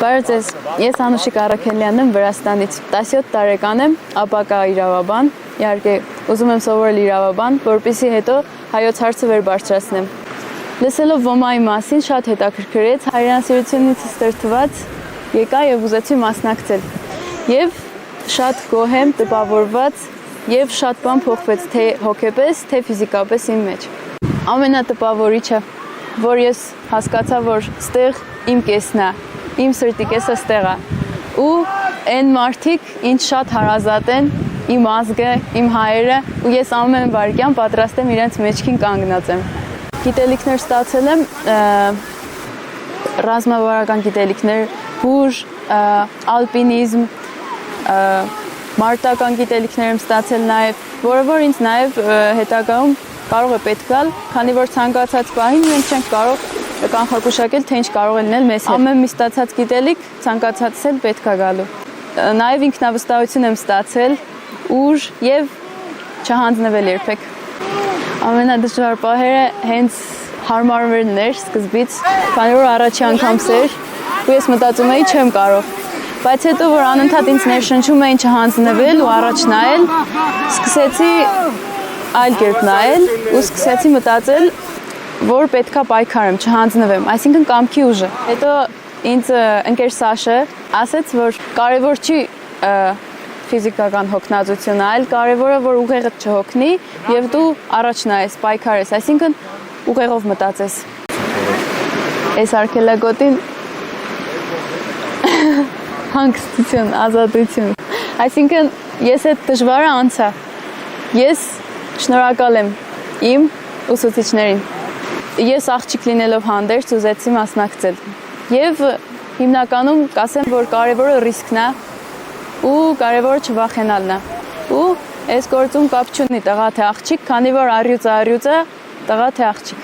Բարև ձեզ, ես Անուշիկ Առաքելյանն եմ Վրաստանից, 17 տարեկան եմ, ապակա իրավաբան, իհարկե ուզում եմ սովորել իրավաբան, որպեսզի հետո հայոց հարցը վեր բարձրացնեմ։ Լսելով ոմայի մասին շատ հետաքրքրեց, հայրենասիրությունից ստրտված եկա եւ ուզեցի մասնակցել։ Եվ շատ գոհ եմ, տպավորված եւ շատ բան փոխվեց թե հոգեպես, թե ֆիզիկապես իմ մեջ։ Ամենատպավորիչը, որ ես հասկացա, որ ստեղ իմ կեսն է, իմ սրտի կեսը ստեղ է։ Ու այն մարդիկ ինձ շատ հարազատ են, իմ ազգը, իմ հայերը, ու ես ամեն վայրկյան պատրաստ եմ իրենց մեջքին կանգնած եմ։ Գիտելիքներ ստացել եմ, ռազմավարական գիտելիքներ, հուր, ալպինիզմ, մարտական գիտելիքներ եմ ստացել նաև, որը որ ինձ նաև հետագայում կարող է պետք գալ, քանի որ ցանկացած պահին մենք չենք կարող կանխագուշակել, թե ինչ կարող է լինել մեզ հետ։ Ամեն մի ստացած գիտելիք ցանկացած էլ պետք է գալու։ Նաև ինքնավստահություն եմ ստացել, ուժ եւ չհանձնվել երբեք։ Ամենադժվար պահերը հենց հարմարվելն էր սկզբից, քանի որ առաջի անգամ էր, ու ես մտածում էի չեմ կարող։ Բայց հետո որ անընդհատ ինձ ներշնչում էին չհանձնվել ու առաջ նայել, սկսեցի այլ կերպ նայել ու սկսեցի մտածել, որ պետքա պայքարեմ, չհանձնվեմ, այսինքն կամքի ուժը։ Հետո ինձ ընկեր Սաշը ասեց, որ կարևոր չի ֆիզիկական հոգնածությունը, այլ կարևորը որ ուղեղդ չհոգնի եւ դու առաջ նայես, պայքարես, այսինքն ուղեղով մտածես։ Այս արգելագոտին հանգստություն, ազատություն։ Այսինքն ես այդ դժվարը անցա։ Ես շնորհակալ եմ իմ ուսուցիչներին։ Ես աղջիկ լինելով հանդերձ ուզեցի մասնակցել։ Եվ հիմնականում կասեմ, որ կարևորը ռիսկն է ու կարևորը չվախենալն է։ Ու այս գործում կապ չունի տղա թե աղջիկ, քանի որ առյուծը տղա թե աղջիկ։